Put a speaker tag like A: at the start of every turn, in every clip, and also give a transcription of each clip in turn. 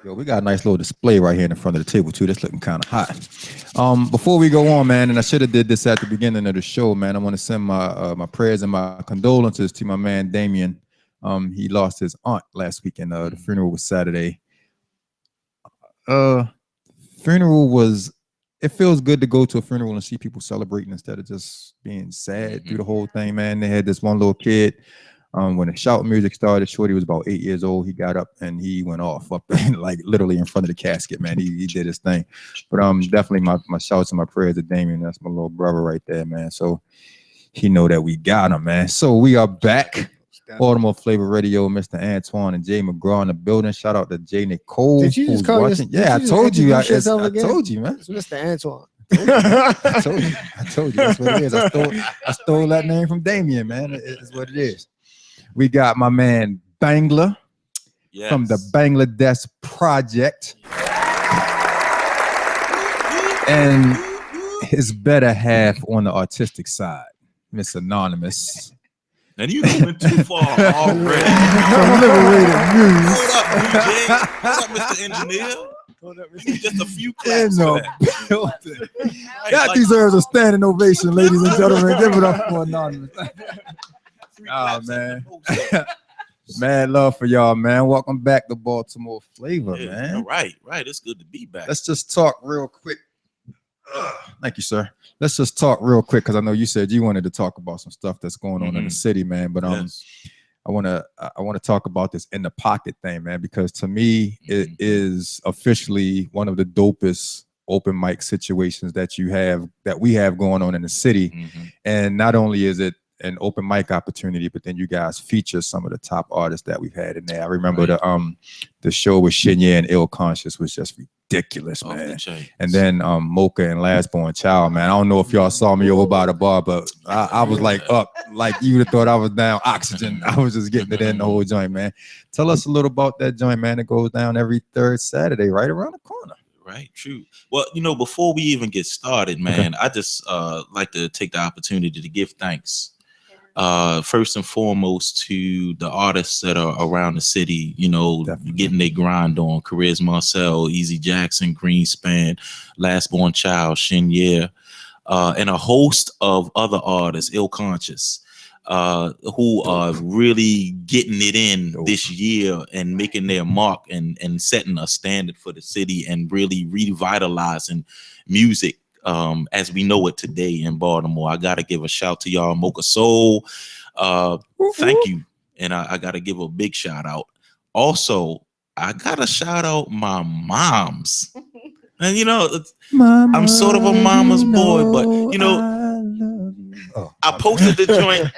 A: Yo, we got a nice little display right here in the front of the table too. That's looking kind of hot. Before we go on, man, and I should have did this at the beginning of the show, man. I want to send my prayers and my condolences to my man Damien. He lost his aunt last weekend. The funeral was Saturday. Funeral was. It feels good to go to a funeral and see people celebrating instead of just being sad through the whole thing, man. They had this one little kid. When the shout music started, Shorty was about 8 years old. He got up and he went off up like literally in front of the casket, man. He did his thing. But definitely my shouts and my prayers to Damien. That's my little brother right there, man. So he know that we got him, man. So we are back. Baltimore Flava Radio, Mr. Antoine and Jay McGraw in the building. Shout out to Jay Nicole.
B: Did you just call
A: watching. Yeah, I told you. I told you, man.
B: It's Mr. Antoine.
A: I told you. That's what it is. I stole that name from Damien, man. It's what it is. We got my man Bangla from the Bangladesh Project. And his better half on the artistic side, Miss Anonymous.
C: And you went too far already.
B: Hold
C: up, DJ. Hold up, Mr. Engineer. You need just a few claps for that.
A: That deserves a standing ovation, ladies and gentlemen. Give it up for Anonymous. Oh, man. Mad love for y'all, man. Welcome back to Baltimore Flava, man.
C: Right. It's good to be back.
A: Let's just talk real quick. Thank you, sir. Let's just talk real quick because I know you said you wanted to talk about some stuff that's going on in the city, man. But I want to talk about this in the pocket thing, man, because to me it is officially one of the dopest open mic situations that we have going on in the city. And not only is it an open mic opportunity, but then you guys feature some of the top artists that we've had in there. I remember the show with Shinya and Ill Conscious was just ridiculous, man. And then Mocha and Last Born Child, man. I don't know if y'all saw me over by the bar, but I was like up, like you would have thought I was down oxygen. I was just getting it in the whole joint, man. Tell us a little about that joint, man. It goes down every third Saturday, right around the corner.
C: Right, true. Well, before we even get started, man, I just like to take the opportunity to give thanks. First and foremost to the artists that are around the city, getting their grind on. Careers Marcel, Easy Jackson, Greenspan, Last Born Child, Shinya, and a host of other artists, Ill Conscious, who are really getting it in this year and making their mark and setting a standard for the city and really revitalizing music as we know it today in Baltimore. I gotta give a shout to y'all, Mocha Soul. Thank you. And I gotta give a big shout out. Also, I gotta shout out my moms. And I'm sort of a mama's boy, but I posted the joint.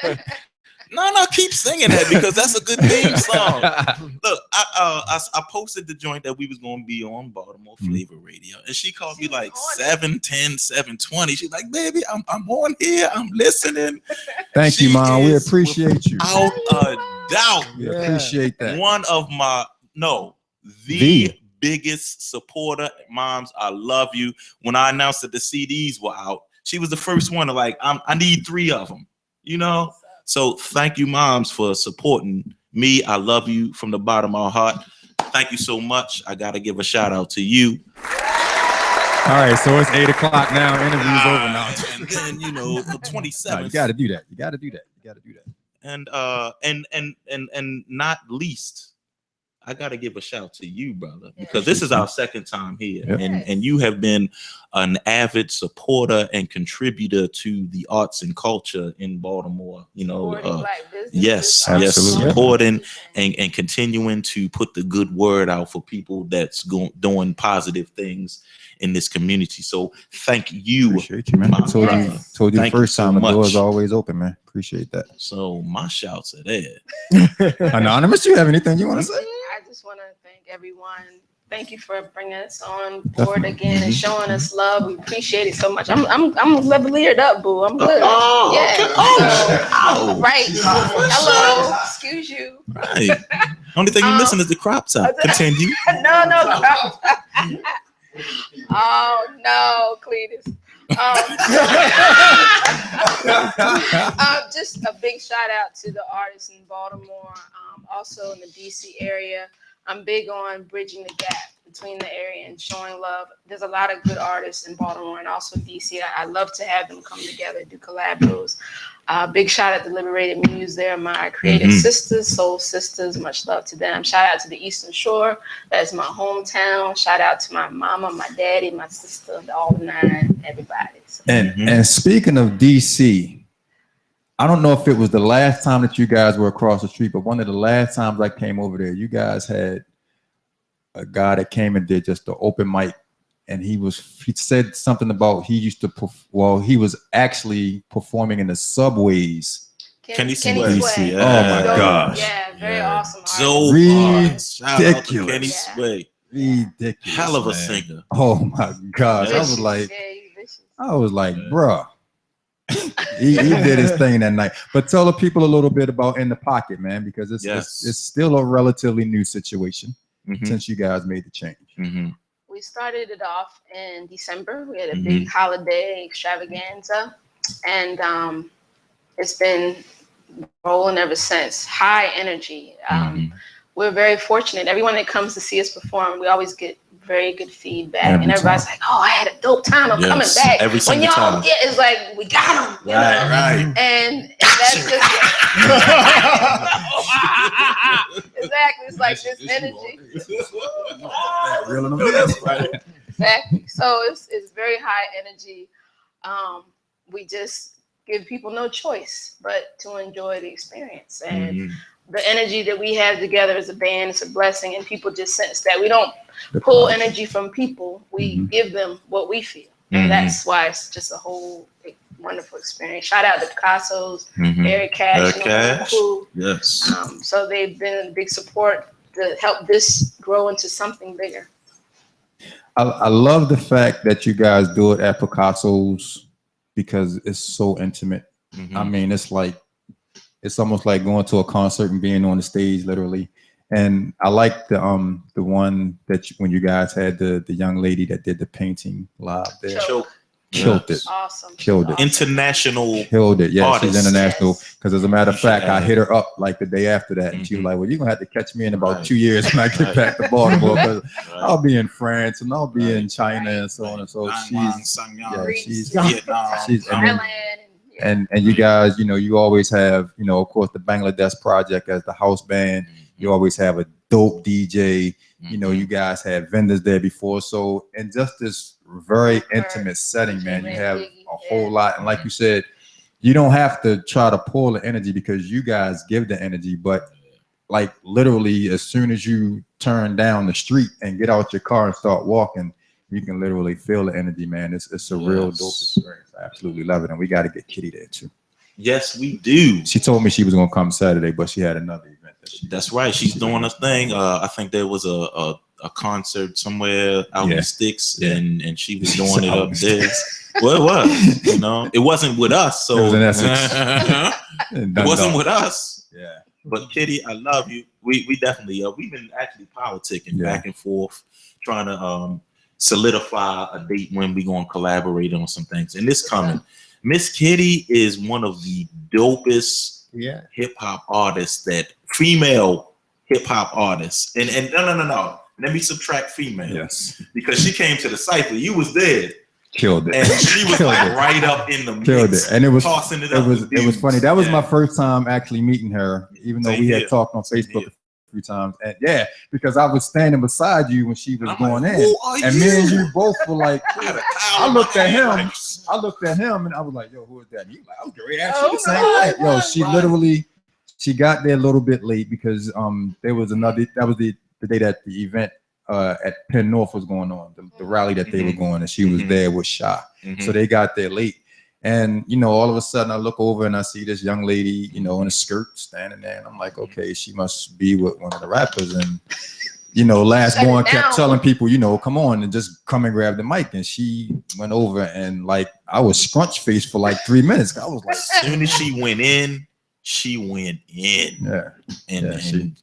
C: No, keep singing that because that's a good theme song. Look, I posted the joint that we was gonna be on Baltimore Flava Radio, and she called me like 7:10, 7:20. She's like, "Baby, I'm on here. I'm listening."
A: Thank you, Mom. We appreciate you.
C: Without a doubt,
A: we appreciate that.
C: One of the biggest supporter. Moms, I love you. When I announced that the CDs were out, she was the first one to I need 3 of them. So thank you, moms, for supporting me. I love you from the bottom of my heart. Thank you so much. I got to give a shout out to you.
A: All right, so it's 8 o'clock now. Interview's over now.
C: And then, 27.
A: No, you got to do that.
C: And not least, I got to give a shout to you, brother, because this is our second time here. And you have been an avid supporter and contributor to the arts and culture in Baltimore. Yes, supporting and continuing to put the good word out for people that's doing positive things in this community. So thank you.
A: Appreciate you, man. I told you the first time, the door is always open, man. Appreciate that.
C: So my shouts are there.
A: Anonymous, you have anything you want to say?
D: I just want to thank everyone. Thank you for bringing us on board again and showing us love. We appreciate it so much. I'm levered up, boo. I'm good. Right. Hello. Excuse you.
C: Right. Only thing you're missing is the crop top. Continue.
D: No. Oh no, Cletus. Just a big shout out to the artists in Baltimore, also in the DC area. I'm big on bridging the gap. between the area and showing love. There's a lot of good artists in Baltimore and also DC. I love to have them come together, do collabos. Big shout out to Liberated Muse. They're my creative sisters, soul sisters. Much love to them. Shout out to the Eastern Shore. That's my hometown. Shout out to my mama, my daddy, my sister, all 9, everybody. So.
A: And speaking of DC, I don't know if it was the last time that you guys were across the street, but one of the last times I came over there, you guys had a guy that came and did just the open mic, and he said something about he used to he was actually performing in the subways.
C: Kenny Sway.
A: DC. Oh my gosh.
D: Yeah, very awesome.
C: So
A: ridiculous.
C: Kenny Sway.
A: Ridiculous.
C: Hell of a
A: man.
C: singer.
A: Oh my gosh.
C: Vicious.
A: I was like, bruh. he did his thing that night. But tell the people a little bit about In the Pocket, man, because it's still a relatively new situation since you guys made the change.
D: We started it off in December. We had a big holiday extravaganza, and it's been rolling ever since. High energy. We're very fortunate. Everyone that comes to see us perform, we always get very good feedback, and everybody's like, "Oh, I had a dope time. I'm coming back."
C: Every single
D: when y'all
C: time.
D: get, it's like we got them,
C: Right.
D: And that's just exactly. It's like this energy. Exactly. So it's very high energy. We just give people no choice but to enjoy the experience, and the energy that we have together as a band is a blessing, and people just sense that we don't pull energy from people. We give them what we feel, and that's why it's just a whole wonderful experience. Shout out to Picasso's, Eric Cash, and the whole crew.
C: Yes.
D: So they've been a big support to help this grow into something bigger.
A: I love the fact that you guys do it at Picasso's because it's so intimate. I mean, it's almost like going to a concert and being on the stage, literally. And I like the one that when you guys had the young lady that did the painting live there. Killed it.
D: Awesome.
A: Killed it.
C: International.
A: Killed it. Yeah,
C: artist.
A: she's international. Because as a matter of fact, I hit her up like the day after that, and she was like, "Well, you're gonna have to catch me in about 2 years when I get back to Baltimore, because I'll be in France and I'll be in China and so on and so." She's
D: Thailand.
A: And you guys, you always have, of course, the Bangladesh project as the house band. You always have a dope DJ. You guys had vendors there before. So in just this very intimate setting, man, you have a whole lot. And like you said, you don't have to try to pull the energy because you guys give the energy. But like literally, as soon as you turn down the street and get out your car and start walking, you can literally feel the energy, man. It's a real dope experience. I absolutely love it. And we got to get Kitty there too.
C: Yes, we do.
A: She told me she was going to come Saturday, but she had another event.
C: That's right. She's doing a thing. I think there was a concert somewhere out in the sticks, and she was doing it up there. Well, it was. It wasn't with us. So
A: it was in Essex.
C: It wasn't with us.
A: Yeah.
C: But Kitty, I love you. We definitely we've been actually politicking back and forth, trying to solidify a date when we gonna collaborate on some things. And this coming. Miss Kitty is one of the dopest hip hop artists, female hip hop artists. And no. Let me subtract female.
A: Yes.
C: Because she came to the cypher. You was there.
A: Killed it.
C: And she was like right up in the mix.
A: Killed it. And it was
C: tossing
A: it was funny. That was my first time actually meeting her, even though we had talked on Facebook a few times. And because I was standing beside you when she was going in. And me and you both were like, I looked at him and I was like, yo, who is that? And he was like, I was going to ask you the same thing. Yo, she literally, she got there a little bit late because that was the day that the event at Penn North was going on, the rally that they were going, and she was there with Sha. So they got there late. And, all of a sudden I look over and I see this young lady, in a skirt standing there. And I'm like, okay, she must be with one of the rappers. And, Last Born kept telling people, come on and just come and grab the mic. And she went over and I was scrunch faced for like 3 minutes. I was like,
C: as soon as she went in, she went in.
A: Yeah.
C: And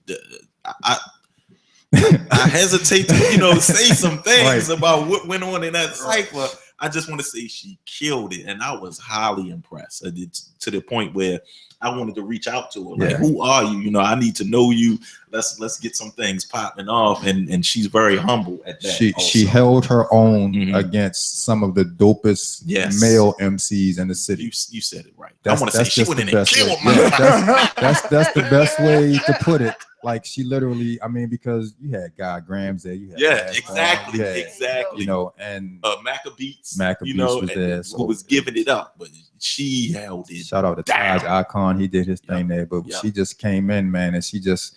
C: I hesitate to, say some things about what went on in that cypher. I just want to say she killed it, and I was highly impressed to the point where I wanted to reach out to her. Like, who are you? You know, I need to know you. Let's get some things popping off. And she's very humble at that.
A: She held her own against some of the dopest male MCs in the city.
C: You said it right.
A: That's,
C: I want to say she went in and killed
A: that's the best way to put it. Like she literally, I mean, because you had God Grams there, you had
C: exactly,
A: you know, and
C: Macca Beats,
A: you know, was there,
C: who was giving it up, but she held it.
A: Shout out to Taj Icon, he did his thing there, but she just came in, man, and she just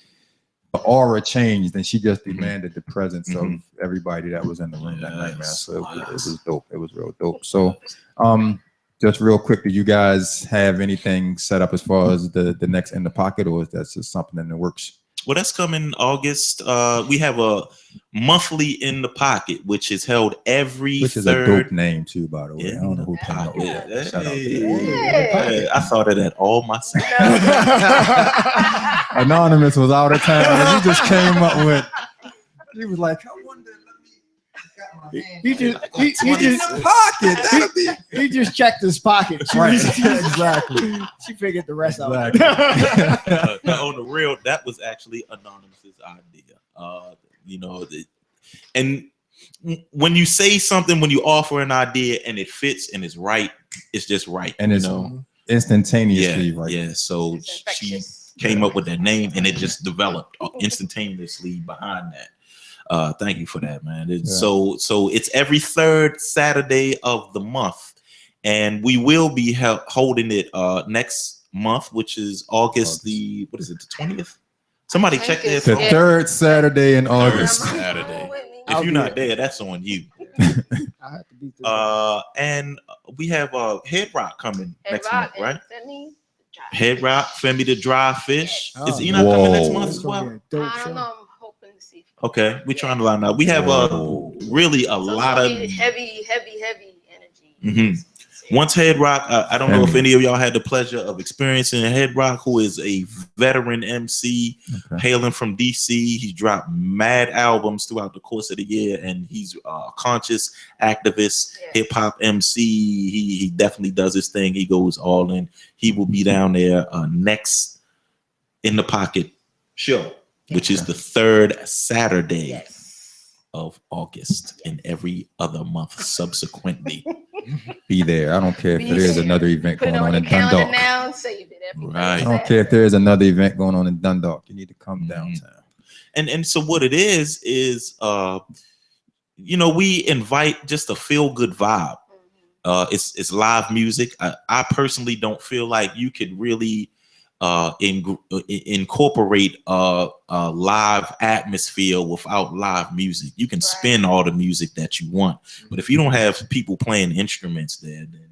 A: the aura changed, and she just demanded the presence of everybody that was in the room that night, man. So it was dope. It was real dope. So, just real quick, do you guys have anything set up as far as the next In the Pocket, or is that just something in the works?
C: Well, that's coming August. We have a monthly In the Pocket, which is held every
A: which is
C: third.
A: A dope name too, by the way. I don't know who came up with that. Shout out to that.
C: I thought of that all myself.
A: Anonymous was out of town, and he just came up with. He was like, I wonder.
B: He just checked his pocket.
A: Right. Exactly.
B: She figured the rest out.
C: On the real, that was actually Anonymous's idea. You know, and when you say something, when you offer an idea and it fits and it's right, it's just right.
A: And it's instantaneously right.
C: Yeah. So she came up with that name, and it just developed instantaneously behind that. Thank you for that, man. So it's every third Saturday of the month, and we will be holding it next month, which is August the 20th. Somebody check this.
A: The third Saturday in August.
C: Saturday. If you're not there, that's on you.
B: I have to be there.
C: And we have Head Rock coming next month, right?
D: Femi,
C: Head Rock, Femi the Dry Fish.
B: Oh.
C: Is Enoch coming next month as well?
D: I don't know. I'm hoping to see.
C: Okay, we're trying to line up. We have really a lot of
D: heavy energy.
C: Once Head Rock, I don't know if any of y'all had the pleasure of experiencing Head Rock, who is a veteran MC hailing from DC. He dropped mad albums throughout the course of the year, and he's a conscious activist, hip hop MC. He definitely does his thing. He goes all in. He will be down there next In the Pocket show, which is the third Saturday of August and every other month subsequently.
A: Be there. I don't care if there is another event going on in Dundalk.
D: Now, save it
C: right.
A: I don't care if there is another event going on in Dundalk. You need to come downtown.
C: And so what it is you know, we invite just a feel good vibe. It's live music. I personally don't feel like you could really incorporate a live atmosphere without live music. You can spin all the music that you want, but if you don't have people playing instruments there, then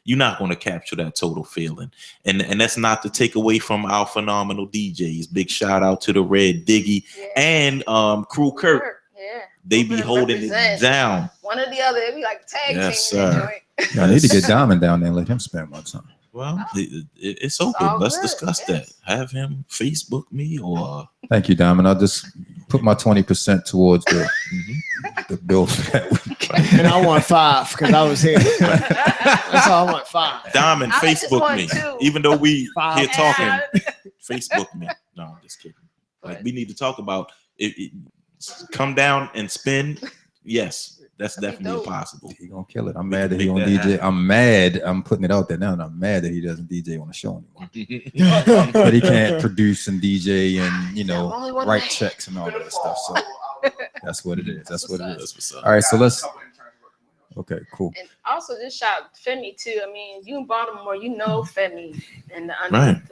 C: you're not going to capture that total feeling. And that's not to take away from our phenomenal DJs. Big shout out to the Red Diggy and Crew Kirk. They be holding it down.
D: One or the other, they be like tag team.
C: Yes, sir.
A: I need to get Diamond down there and let him spend one time.
C: Well, it's open. Let's discuss that. Have him Facebook me or.
A: Thank you, Diamond. I'll just put my 20% towards the bill for that week.
B: And I want 5 because I was here. That's all I want, 5.
C: Diamond, Facebook me. Even though we
B: 5.
C: here talking, Facebook me. No, I'm just kidding. Like we need to talk about it. Come down and spin. Yes. That's definitely possible.
A: He gonna kill it. I'm mad that he don't DJ. I'm mad. I'm putting it out there now, and I'm mad that he doesn't DJ on the show anymore. But he can't produce and DJ and write checks and all that stuff. So that's what it is. That's what it is. All right, so let's. Okay, cool.
D: And also just shout Femi too. I mean, you in Baltimore, you know Femi and the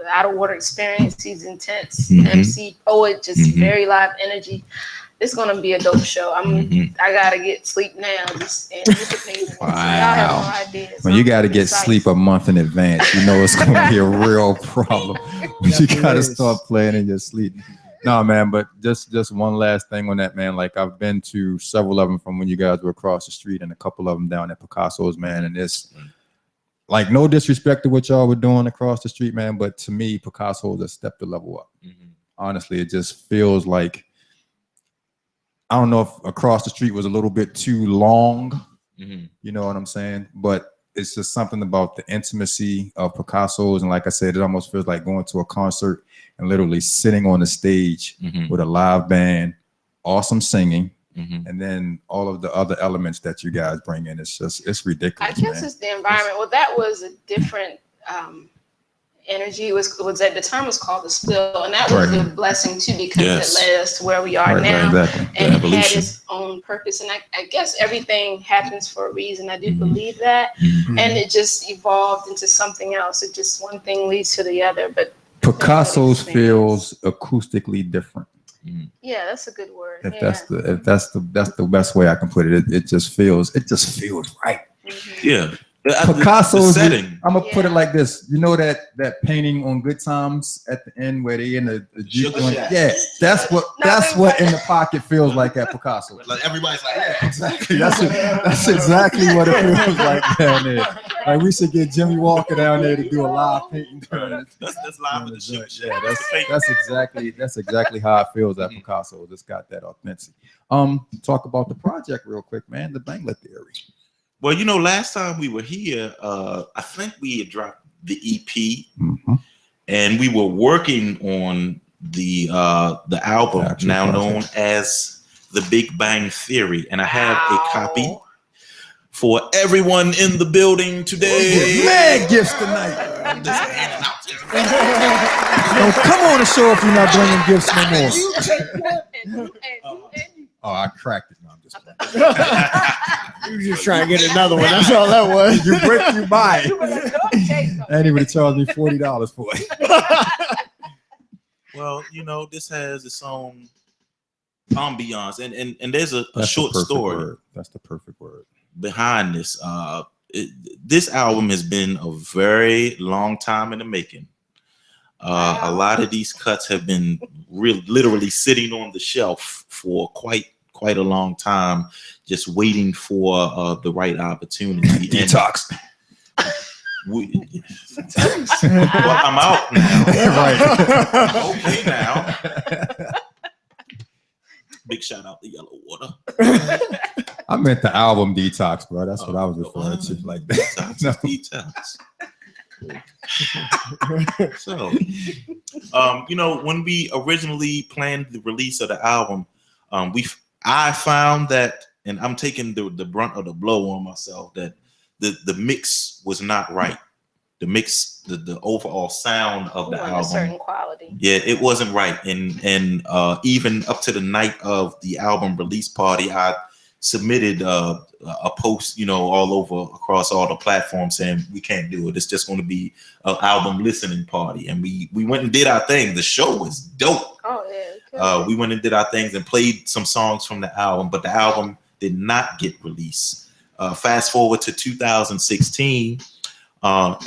D: Out of Water Experience. He's intense, MC, poet, just very live energy. It's gonna be a dope show. I gotta get sleep now. Just anticipating.
A: Wow.
D: So y'all have no idea.
A: When you gotta get sleep a month in advance, you know it's gonna be a real problem. When you gotta start playing in your sleep. No, man, but just one last thing on that, man. Like I've been to several of them from when you guys were across the street, and a couple of them down at Picasso's, man. And it's like no disrespect to what y'all were doing across the street, man. But to me, Picasso's a step to level up. Honestly, it just feels like. I don't know if across the street was a little bit too long, you know what I'm saying? But it's just something about the intimacy of Picasso's, and like I said, it almost feels like going to a concert and literally sitting on the stage with a live band, awesome singing, and then all of the other elements that you guys bring in. It's ridiculous.
D: I guess it's the environment. Well, that was a different energy. It was at the time was called the Spill, and that was a blessing too, because it led us to where we are now, and it had its own purpose. And I guess everything happens for a reason. I do believe that, and it just evolved into something else. It just one thing leads to the other. But
A: Picasso's feels acoustically different.
D: Yeah, that's a good word.
A: If that's the best way I can put it. It just feels right.
C: Yeah.
A: Picasso's
C: setting.
A: I'm gonna put it like this. You know that painting on Good Times at the end where they in the Jeep joint? Yeah, that's what In the Pocket feels like at Picasso.
C: Like everybody's like,
A: yeah, exactly. That's exactly what it feels like down there. Like we should get Jimmy Walker down there to do a live painting.
C: That's live in the show.
A: Yeah, that's exactly how it feels at Picasso. It's got that authenticity. Talk about the project real quick, man. The Bangla Theory.
C: Well, last time we were here, I think we had dropped the EP, and we were working on the album now known as The Big Bang Theory, and I have a copy for everyone in the building today.
A: Mad gifts tonight.
C: I'm just handing out.
A: Don't come on the show if you're not bringing gifts no more. Oh, I cracked it. No, I'm just
B: You were just trying to get another one. That's all that was.
A: You break, you buy it. And he would have charged me $40 for it.
C: Well, this has its own ambiance, and there's a short story.
A: Word. That's the perfect word
C: behind this. This album has been a very long time in the making. A lot of these cuts have been literally sitting on the shelf for quite a long time, just waiting for the right opportunity.
A: Detox.
C: Well, I'm out now.
A: Right.
C: Okay now. Big shout out to Yellow Water.
A: I meant the album Detox, bro. That's what I was referring to. Like that.
C: Detox. So, when we originally planned the release of the album, I found that, and I'm taking the brunt of the blow on myself, that the mix was not right. The mix, the overall sound of the album, a
D: certain quality.
C: Yeah, it wasn't right, and even up to the night of the album release party, I submitted a post, all over across all the platforms saying we can't do it. It's just going to be an album listening party, and we went and did our thing. The show was dope.
D: Oh yeah.
C: We went and did our things and played some songs from the album, but the album did not get released. Fast forward to 2016.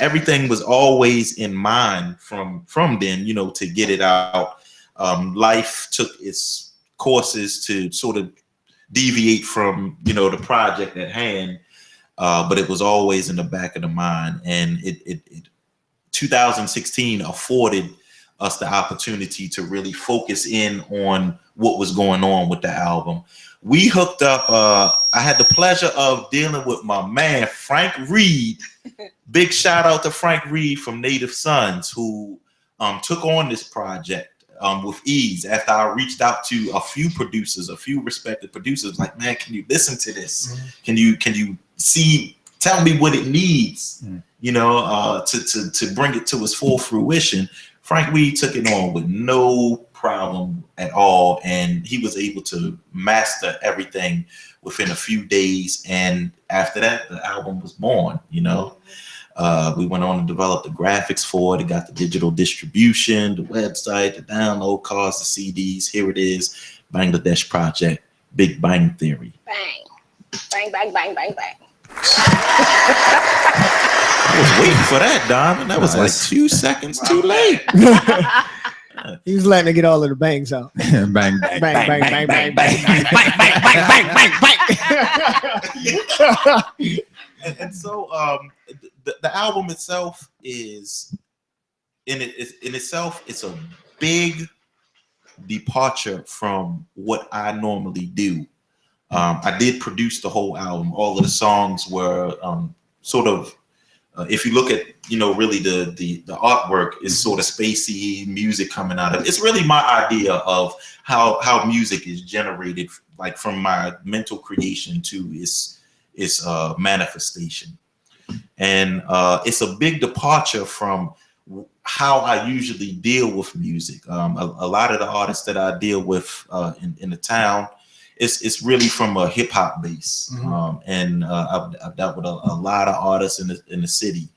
C: Everything was always in mind from then, to get it out. Life took its courses to sort of deviate from, the project at hand. But it was always in the back of the mind. And it 2016 afforded us the opportunity to really focus in on what was going on with the album. We hooked up. I had the pleasure of dealing with my man, Frank Reed. Big shout out to Frank Reed from Native Sons, who took on this project with ease after I reached out to a few respected producers, like, man, can you listen to this? Can you tell me what it needs, to bring it to its full fruition? Frank Reed took it on with no problem at all, and he was able to master everything within a few days. And after that, the album was born. We went on to develop the graphics for it. It got the digital distribution, the website, the download costs, the CDs. Here it is, Bangladesh Project, Big Bang Theory.
D: Bang, bang, bang, bang, bang, bang.
C: I was waiting for that, Don, and that was like 2 seconds too late.
B: He was letting it get all of the bangs out.
A: Bang, bang,
B: Bang, bang, bang, bang, bang, bang, bang.
C: And so the album itself is in itself, it's a big departure from what I normally do. I did produce the whole album. All of the songs were sort of if you look at really the artwork is sort of spacey music coming out of it. It's really my idea of how music is generated, like from my mental creation to its manifestation, and it's a big departure from how I usually deal with music. A lot of the artists that I deal with in the town, it's really from a hip hop base, and I've dealt with a lot of artists in the city.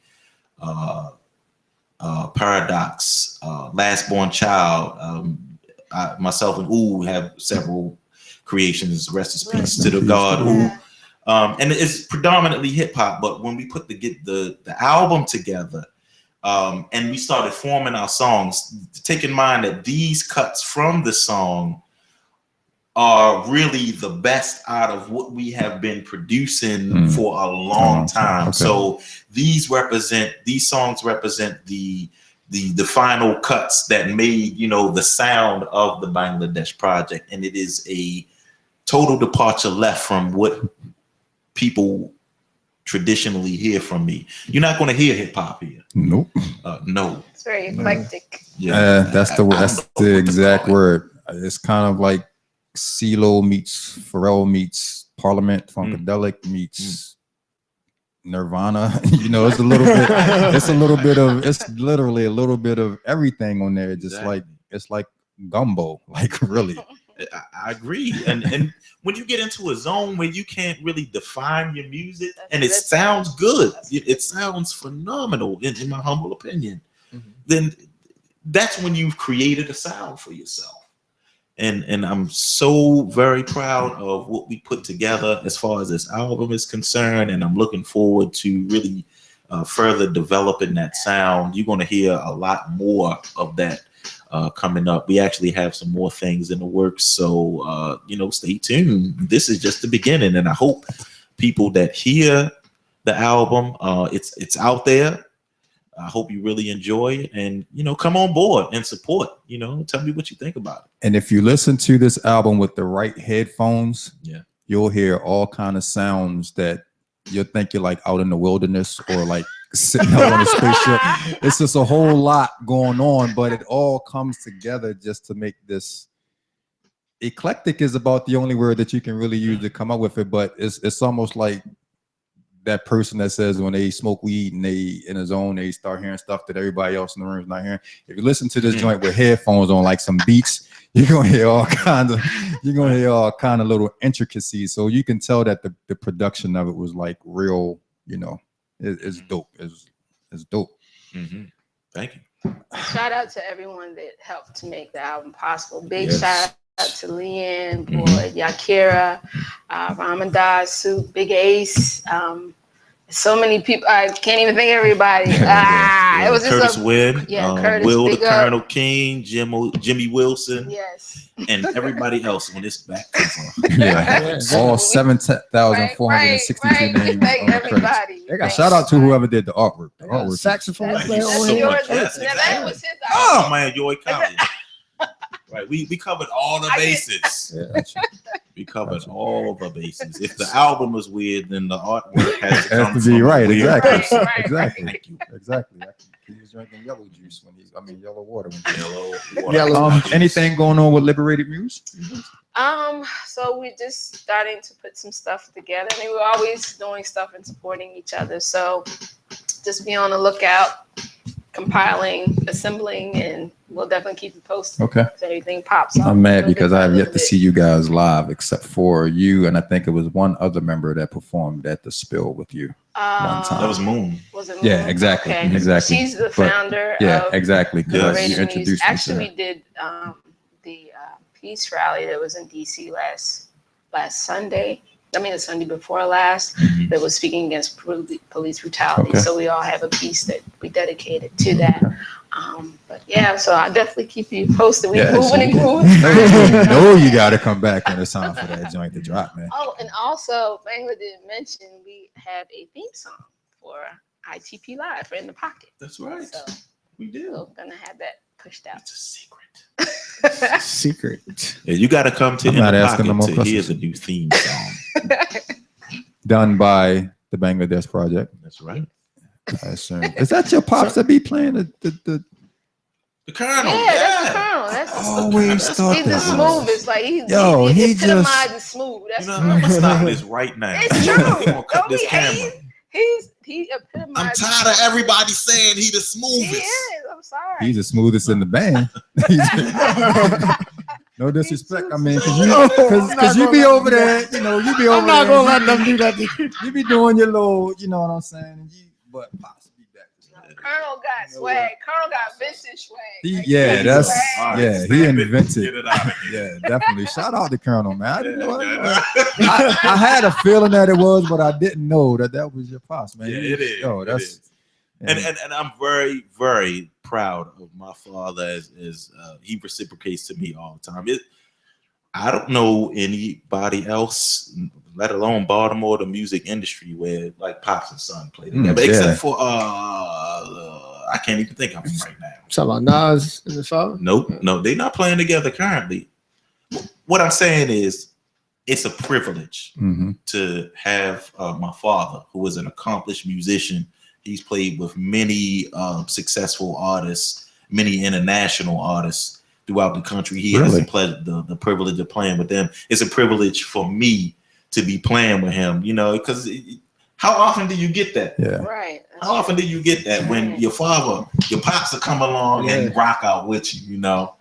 C: Paradox, Last Born Child, myself and Ooh have several creations. Rest in peace to the God Ooh. And it's predominantly hip hop, but when we put the album together, and we started forming our songs, take in mind that these cuts from the song are really the best out of what we have been producing for a long time. Okay. So these songs represent the final cuts that made the sound of the Bangladesh project, and it is a total departure left from what people traditionally hear from me. You're not going to hear hip hop here.
A: Nope.
C: No.
D: It's very eclectic.
A: Yeah, that's the exact word. It's kind of like CeeLo meets Pharrell meets Parliament, Funkadelic meets Nirvana. It's it's literally a little bit of everything on there. Just like it's like gumbo, like really.
C: I agree. And when you get into a zone where you can't really define your music and it sounds good, it sounds phenomenal in my humble opinion, then that's when you've created a sound for yourself. And I'm so very proud of what we put together as far as this album is concerned, and I'm looking forward to really further developing that sound. You're going to hear a lot more of that coming up. We actually have some more things in the works, so stay tuned. This is just the beginning, and I hope people that hear the album, it's out there. I hope you really enjoy it, and come on board and support. Tell me what you think about it.
A: And if you listen to this album with the right headphones, you'll hear all kind of sounds that you'll think you're like out in the wilderness or like sitting out on a spaceship. It's just a whole lot going on, but it all comes together just to make this. Eclectic is about the only word that you can really use to come up with it, but it's almost like that person that says when they smoke weed and they in a zone, they start hearing stuff that everybody else in the room is not hearing. If you listen to this joint with headphones on, like some beats, you're gonna hear all kinds of little intricacies. So you can tell that the production of it was like real, it's dope. It's dope.
C: Thank you.
D: Shout out to everyone that helped to make the album possible. Big shout out to Leanne, Boyd, Yakira, Ramadan, Soup, Big Ace. So many people. I can't even think of everybody. It was just
C: Curtis Wynn,
D: Curtis,
C: Will the Colonel King, Jimmy Wilson,
D: yes,
C: and everybody else when it's back.
A: All 7,462 names.
D: Thank everybody.
A: They got shout out to whoever did the artwork. The artwork
B: saxophone player.
D: That was his.
C: Oh man, Joy Collins. Right, we covered all the bases. We covered all the bases. If the album is weird, then the artwork has to
A: be right. Exactly.
D: Right.
A: Thank you. Exactly. He was drinking yellow juice yellow water. Anything going on with Liberated Muse?
D: So we're just starting to put some stuff together. I mean, we're always doing stuff and supporting each other. So just be on the lookout, compiling, assembling, and we'll definitely keep you posted.
A: Okay.
D: If anything pops up.
A: I'm mad because I have yet to see you guys live, except for you, and I think it was one other member that performed at the Spill with you one time.
C: That was Moon.
D: Was it Moon?
A: Yeah, exactly.
D: Okay.
A: Exactly.
D: She's the founder.
A: Yeah, exactly.
C: Yes.
A: You introduced
D: Actually,
A: me
D: we did the peace rally that was in DC last Sunday. I mean, the Sunday before last, that was speaking against police brutality.
A: Okay.
D: So we all have a piece that we dedicated to that. But yeah, so I'll definitely keep you posted. We moving and grooving.
A: No, you got to come back when it's time for that joint to drop, man.
D: Oh, and also, Bangla didn't mention we have a theme song for ITP Live for In the Pocket.
C: That's right.
D: So
C: we do.
D: we're gonna have that pushed out.
C: It's a secret.
B: Secret.
C: Yeah, you got to come to
A: I'm
C: In
A: not
C: the
A: asking
C: Pocket
A: no more
C: to hear
A: questions.
C: the new theme song.
A: Done by the Bangladesh project.
C: That's right.
A: I assume. Is that your pops that be playing the
C: Colonel?
D: Yeah, that's the Colonel.
A: always thought
D: He's the
A: that was.
D: smoothest. Like he
A: just
D: epitomizes smooth. That's
C: I'm gonna stop this right now.
D: It's true.
C: We're gonna cut
D: Don't
C: this
D: be
C: camera.
D: He epitomizes.
C: I'm tired of everybody saying he the
D: He
C: smoothest.
D: is. I'm sorry.
A: He's the smoothest in the band. No disrespect. I mean, because you be over there, you know, you be over there.
B: I'm not gonna let them do that.
A: You be doing your little, you know what I'm saying? And but Pops be back.
D: Colonel got swag. Colonel got vintage swag.
A: He invented. Yeah, definitely. Shout out to Colonel, man. I didn't know. I had a feeling that it was, but I didn't know that was your Pops, man.
C: Yeah, it is.
A: Yo, that's.
C: It is. And I'm very, very proud of my father as he reciprocates to me all the time. I don't know anybody else, let alone Baltimore, the music industry, where like Pops and Son play together, except for I can't even think of him right now.
B: Talking about Nas and the father?
C: Nope, no, they're not playing together currently. What I'm saying is, it's a privilege to have my father, who is an accomplished musician. He's played with many successful artists, many international artists throughout the country. He has the privilege of playing with them. It's a privilege for me to be playing with him, you know, because how often do you get that?
A: Yeah.
D: Right.
C: How often do you get that when your father, your pops will come along and rock out with you, you know?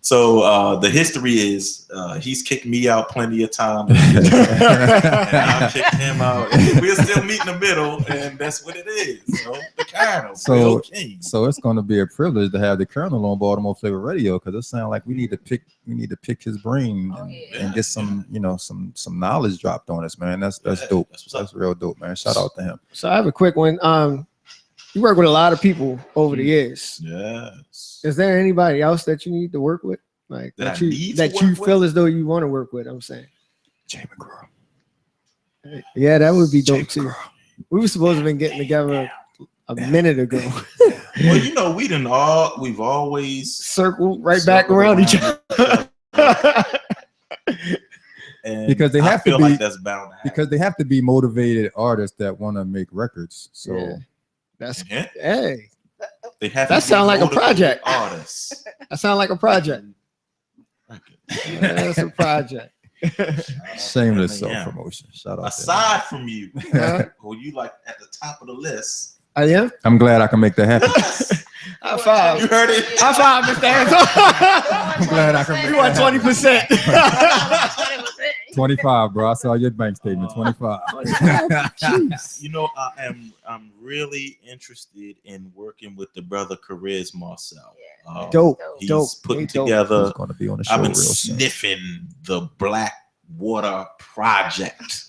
C: So the history is he's kicked me out plenty of times. And I've kicked him out. We'll still meet in the middle, and that's what it is. So the Colonel.
A: So it's going to be a privilege to have the Colonel on Baltimore Flava Radio, because it sounds like we need to pick his brain and get some some knowledge dropped on us, man. That's dope. That's real dope, man. Shout out to him.
B: So I have a quick one. You work with a lot of people over the years.
C: Yes.
B: Is there anybody else that you need to work with, like that you feel as though you want to work with? I'm saying.
A: Jay McGraw.
B: Yeah, that would be dope too. We were supposed to have been getting together a minute ago.
C: Well, you know, we've always
B: circled back around each other.
C: And
A: because they have to be
C: like that's bound to happen.
A: Because they have to be motivated artists that want to make records. So
B: that's
C: They have
B: that sound like a project.
C: Artists.
B: That sound like a project. That's a project.
A: Shameless self-promotion. Shout out.
C: Aside from you, who you like at the top of the list.
B: I am.
A: I'm glad I can make that happen.
B: High five.
C: You heard it.
B: High five, Mr. Anton.
A: I'm glad I can make
B: You want 20%.
A: 25, bro. I saw your bank statement. 25.
C: You know, I'm really interested in working with the brother Cariz Marcel.
B: Dope.
C: He's putting together.
A: He's gonna be on the show.
C: I've been
A: real soon.
C: sniffing the Black Water Project,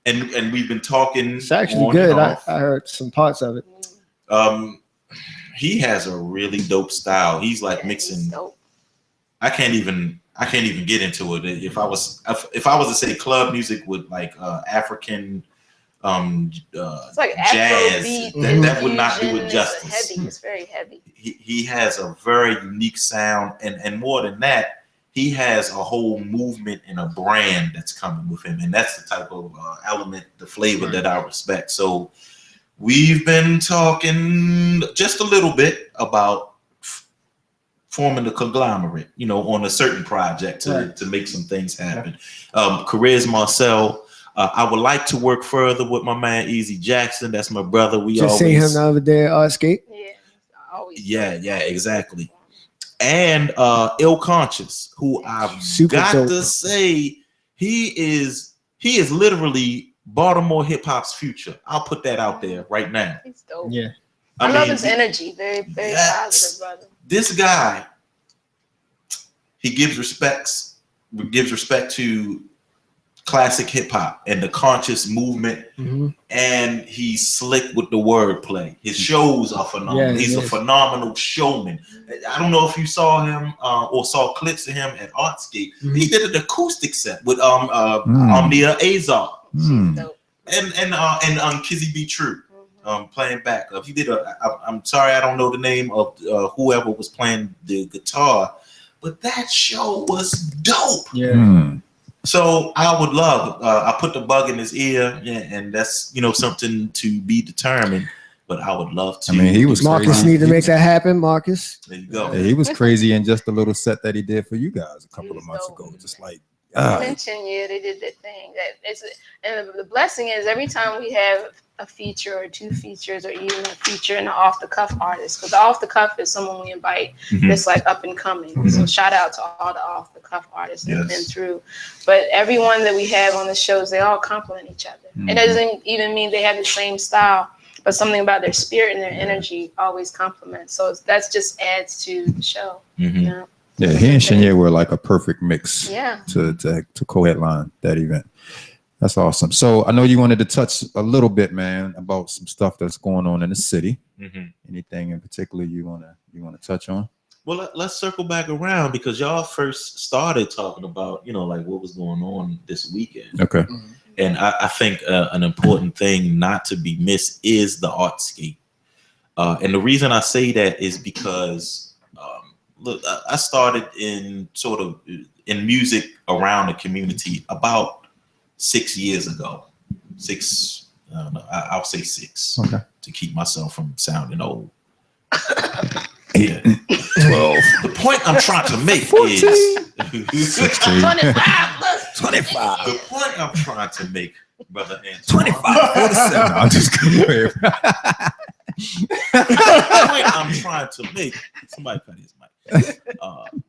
C: and we've been talking.
B: It's actually good. I heard some parts of it.
C: He has a really dope style. He's like mixing. I can't even get into it. If I was to say club music with like African
D: it's like
C: jazz,
D: Afrobeat,
C: that would not do it justice.
D: It's heavy. It's very heavy.
C: He has a very unique sound, and more than that, he has a whole movement and a brand that's coming with him, and that's the type of element, the flavor that I respect. So we've been talking just a little bit about forming the conglomerate, you know, on a certain project to make some things happen. Cariz Marcel, I would like to work further with my man Easy Jackson. That's my brother. We
B: just seen him the other day at Artscape.
C: Yeah, exactly. And Ill Conscious, who I've got to say, he is literally Baltimore hip hop's future. I'll put that out there right now.
D: He's dope.
B: Yeah.
D: I love his energy. Very, very positive, brother.
C: This guy, he gives respect to classic hip hop and the conscious movement, and he's slick with the wordplay. His shows are phenomenal. He's a phenomenal showman. I don't know if you saw him or saw clips of him at Artscape. He did an acoustic set with Omnia Azar and Kizzy B. True. Playing backup. He did I'm sorry, I don't know the name of whoever was playing the guitar, but that show was dope. So I would love. I put the bug in his ear, and that's something to be determined. But I would love to.
A: I mean, he was
B: Marcus
A: crazy.
B: need to make that happen, Marcus.
C: There you go.
A: Yeah, he was crazy in just a little set that he did for you guys a couple of months ago. Just like,
D: mention, they did that thing. And the blessing is every time we have a feature or 2 features or even a feature in the off the cuff artist, because the off the cuff is someone we invite that's like up and coming. So shout out to all the off the cuff artists that have been through. But everyone that we have on the shows, they all complement each other. It doesn't even mean they have the same style, but something about their spirit and their energy always complements. So that just adds to the show.
A: Yeah, he and Shania were like a perfect mix to co-headline that event. That's awesome. So I know you wanted to touch a little bit, man, about some stuff that's going on in the city. Anything in particular you wanna touch on?
C: Well, let's circle back around because y'all first started talking about like what was going on this weekend.
A: Okay.
C: And I think an important thing not to be missed is the artscape. And the reason I say that is because, look, I started in music around the community about 6 years ago. I'll say 6 to keep myself from sounding old.
A: 8, 12.
C: The point I'm trying to make
A: 14,
C: is
A: 16,
C: 25. The point I'm trying to make, brother Antoine,
A: 25, 47. I'm just kidding.
C: The point I'm trying to make, somebody cut his mic,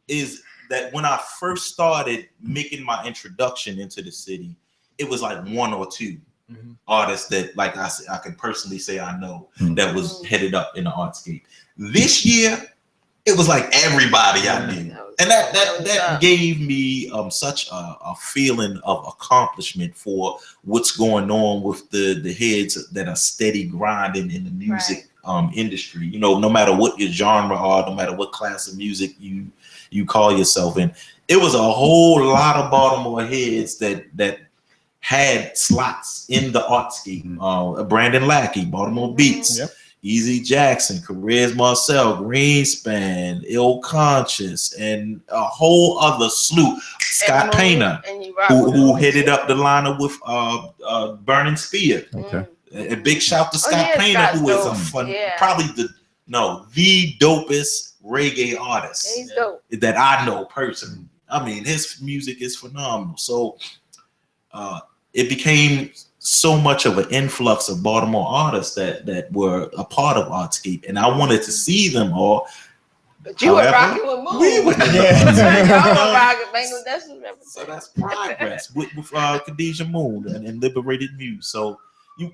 C: is that when I first started making my introduction into the city, it was like 1 or 2 artists that, like I said, I can personally say I know that was headed up in the artscape. This year, it was like everybody I knew, and that gave me such a feeling of accomplishment for what's going on with the heads that are steady grinding in the music industry. No matter what your genre are, no matter what class of music you call yourself in, it was a whole lot of Baltimore heads that had slots in the artscape. Brandon Lackey, Baltimore Beats. Easy Jackson, Carrez Marcel, Greenspan, Ill Conscious, and a whole other slew. Scott Painter, who headed up the lineup with Burning Spear.
A: Okay.
C: A big shout to Scott Painter, who is a probably the dopest reggae artist that I know personally. I mean, his music is phenomenal. So it became so much of an influx of Baltimore artists that were a part of Artscape, and I wanted to see them all.
D: But you were rocking with Moon.
C: We were so that's progress with Khadijah Moon and Liberated Muse. So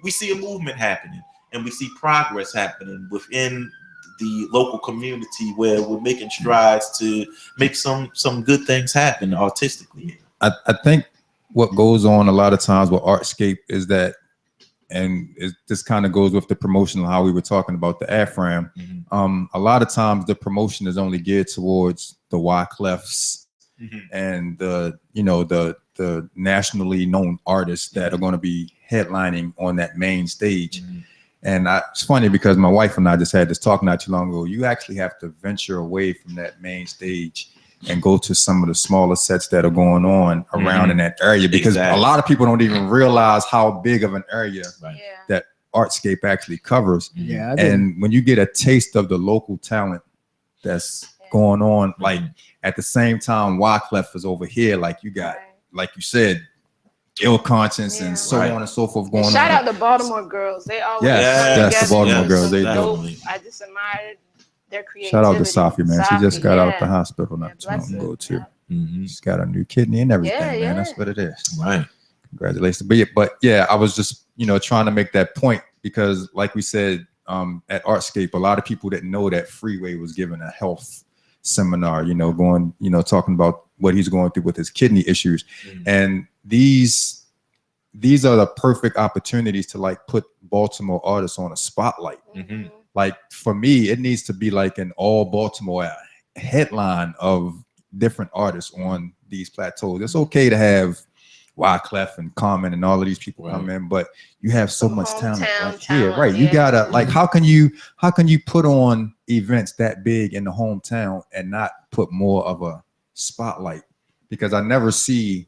C: we see a movement happening, and we see progress happening within the local community where we're making strides to make some good things happen artistically.
A: I think what goes on a lot of times with Artscape is that, and this kind of goes with the promotion, how we were talking about the AFRAM. A lot of times the promotion is only geared towards the Wyclefs and the nationally known artists that are going to be headlining on that main stage. And it's funny because my wife and I just had this talk not too long ago. You actually have to venture away from that main stage and go to some of the smaller sets that are going on around in that area, because a lot of people don't even realize how big of an area that Artscape actually covers. And when you get a taste of the local talent that's going on, like at the same time, Wyclef is over here, like you got, like you said, Ill Conscience and so on and so forth going on.
D: Shout out the Baltimore girls. They always
A: that's the Baltimore girls. They do.
D: I just admired their creativity.
A: Shout out to Safi, man. She just got out the hospital not too long ago too. She's got a new kidney and everything, man. That's what it is. Right. Congratulations. But yeah, I was just trying to make that point because, like we said, at Artscape, a lot of people didn't know that Freeway was giving a health seminar. Talking about what he's going through with his kidney issues, and these are the perfect opportunities to like put Baltimore artists on a spotlight. Like for me, it needs to be like an all Baltimore headline of different artists on these plateaus. It's okay to have Wyclef and Common and all of these people come in, but you have so much talent right here, right? You gotta like, how can you put on events that big in the hometown and not put more of a spotlight? Because I never see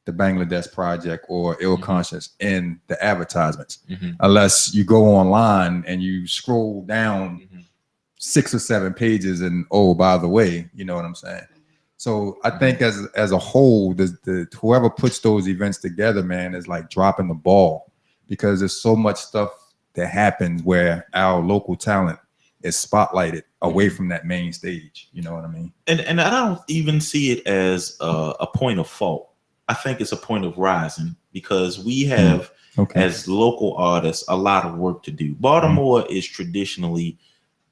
A: the Bangladesh Project or Ill Conscience in the advertisements,
C: Mm-hmm.
A: unless you go online and you scroll down 6 or 7 pages and, oh, by the way, you know what I'm saying? So I think as a whole, the whoever puts those events together, man, is like dropping the ball, because there's so much stuff that happens where our local talent is spotlighted away from that main stage. You know what I mean?
C: And I don't even see it as a point of fault. I think it's a point of rising, because we have, as local artists, a lot of work to do. Baltimore is traditionally,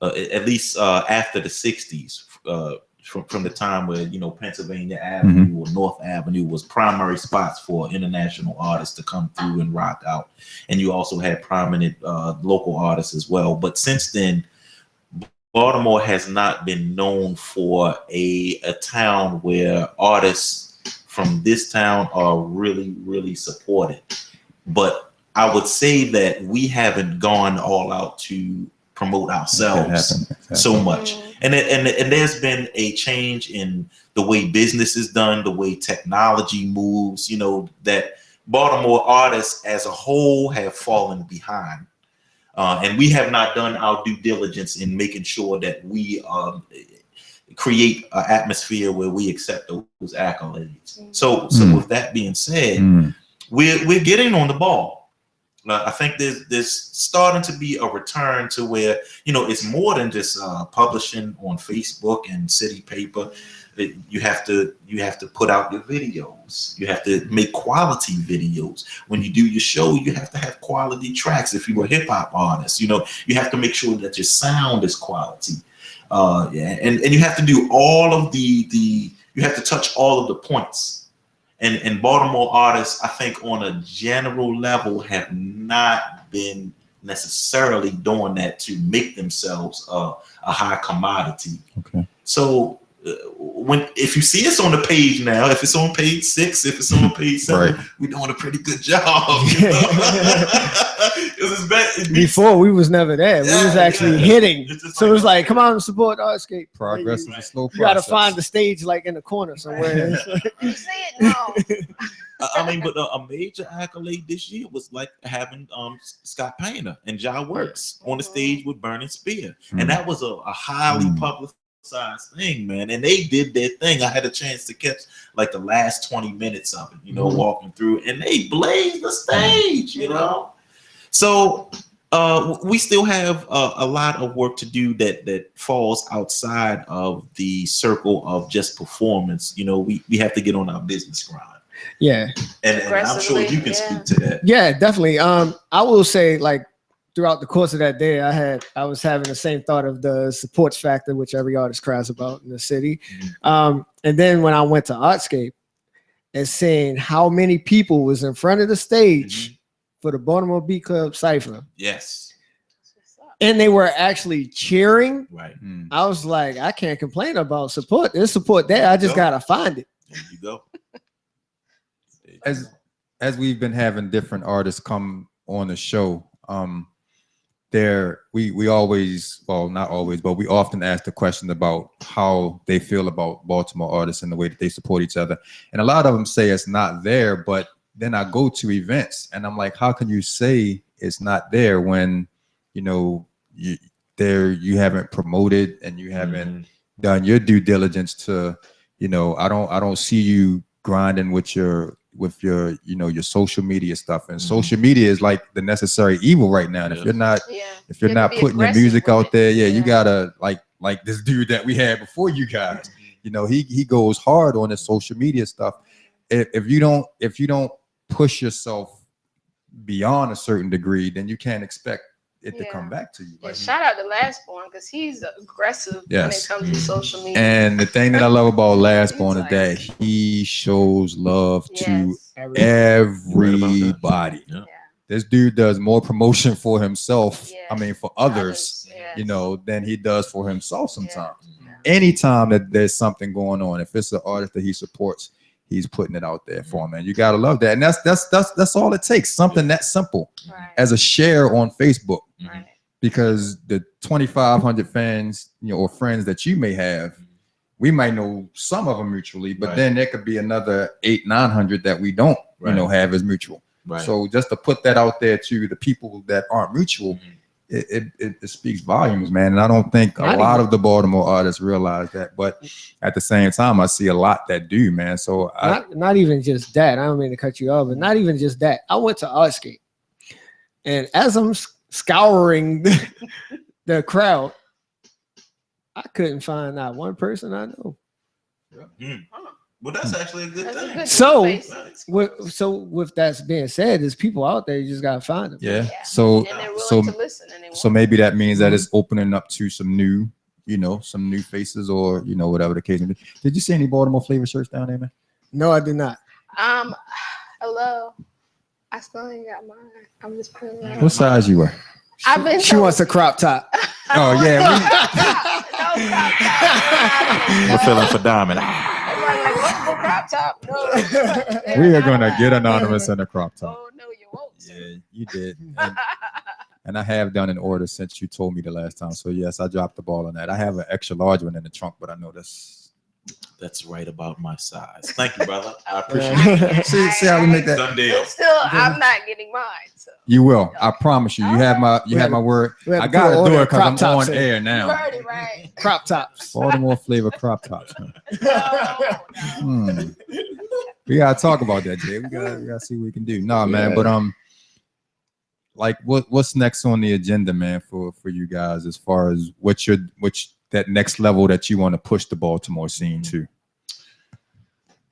C: at least after the 60s, from the time where, you know, Pennsylvania Avenue or North Avenue was primary spots for international artists to come through and rock out. And you also had prominent local artists as well. But since then, Baltimore has not been known for a town where artists from this town are really, really supported. But I would say that we haven't gone all out to promote ourselves so much. And there's been a change in the way business is done, the way technology moves, you know, that Baltimore artists as a whole have fallen behind. And we have not done our due diligence in making sure that we create an atmosphere where we accept those accolades. So with that being said, we're getting on the ball. I think there's starting to be a return to where, you know, it's more than just publishing on Facebook and city paper. You have to put out your videos. You have to make quality videos. When you do your show, you have to have quality tracks. If you're a hip hop artist, you know, you have to make sure that your sound is quality. And you have to do all of you have to touch all of the points. And Baltimore artists, I think on a general level, have not been necessarily doing that to make themselves a high commodity.
A: Okay.
C: So if you see us on the page now, if it's on page 6, if it's on page 7, we're doing a pretty good job. You know?
B: Before we was never there. We was actually hitting. So it was like, come on and support Artscape.
A: Progress is a slow process.
B: You gotta find the stage like in the corner somewhere.
D: You say it now.
C: I mean, but a major accolade this year was like having Scott Painter and Ja Works on the stage with Burning Spear. And that was a highly publicized thing, man. And they did their thing. I had a chance to catch like the last 20 minutes of it, you know, walking through, and they blazed the stage, you know. So we still have a lot of work to do that falls outside of the circle of just performance. You know, we have to get on our business grind.
B: Yeah.
C: And I'm sure you can speak to that.
B: Yeah, definitely. I will say, like, throughout the course of that day, I was having the same thought of the supports factor, which every artist cries about in the city. And then when I went to Artscape and seeing how many people was in front of the stage for the Baltimore Beat Club Cypher.
C: Yes.
B: And they were actually cheering.
C: Right.
B: I was like, I can't complain about support. There's support there. I just gotta find it.
C: There you go.
A: As we've been having different artists come on the show, we always, well, not always, but we often ask the question about how they feel about Baltimore artists and the way that they support each other. And a lot of them say it's not there, but then I go to events and I'm like, how can you say it's not there when, you know, you haven't promoted and you haven't done your due diligence to, you know, I don't see you grinding with your you know, your social media stuff. And social media is like the necessary evil right now. And if you're not putting your music out there, you gotta like this dude that we had before you guys, you know, he goes hard on his social media stuff. If you don't push yourself beyond a certain degree, then you can't expect it to come back to you.
D: Like, shout out to Lastborn, because he's aggressive when it comes to social media.
A: And the thing that I love about Lastborn is that he shows love to everybody. This dude does more promotion for himself, I mean for others, you know, than he does for himself sometimes. Anytime that there's something going on, if it's an artist that he supports, he's putting it out there for him, and you gotta love that. And that's all it takes. Something that simple as a share on Facebook, because the 2,500 fans, you know, or friends that you may have, we might know some of them mutually, but
C: Right.
A: then there could be another 800-900 that we don't,
C: Right.
A: have as mutual.
C: Right.
A: So just to put that out there to the people that aren't mutual, it speaks volumes, man. And I don't think a lot of the Baltimore artists realize that, but at the same time, I see a lot that do, man. So
B: not even just that. I don't mean to cut you off, but not even just that. I went to Artscape, and as I'm scouring the crowd, I couldn't find not one person I know.
C: Well, that's actually a good thing.
B: So with that being said, there's people out there, you just gotta find them.
A: yeah.
D: And they're willing to listen. And
A: So maybe that means that it's opening up to some new, some new faces, or whatever the case may be. Did you see any Baltimore Flava shirts down there, man?
B: No, I did not.
D: Hello. I still ain't got mine. I'm just putting it out.
A: What size you wear?
B: She wants a crop top.
A: Oh yeah.
D: No crop top.
C: We're feeling for Diamond.
D: Like, what crop top? No.
A: We are gonna get anonymous in a crop top.
D: Oh no, you won't.
A: Yeah, you did. And I have done an order since you told me the last time. So yes, I dropped the ball on that. I have an extra large one in the trunk, but I know
C: that's right about my size. Thank you, brother. I appreciate it.
A: See how we make that.
C: Done deal.
D: Still, I'm not getting mine. So.
A: You will. I promise you. You have my word. I gotta do it because I'm on air now.
D: You heard it right.
B: Crop tops.
A: Baltimore Flava crop tops.
D: No.
A: We gotta talk about that, Jay. We gotta see what we can do. Nah, man. But like what's next on the agenda, man, for you guys, as far as which that next level that you want to push the Baltimore scene to?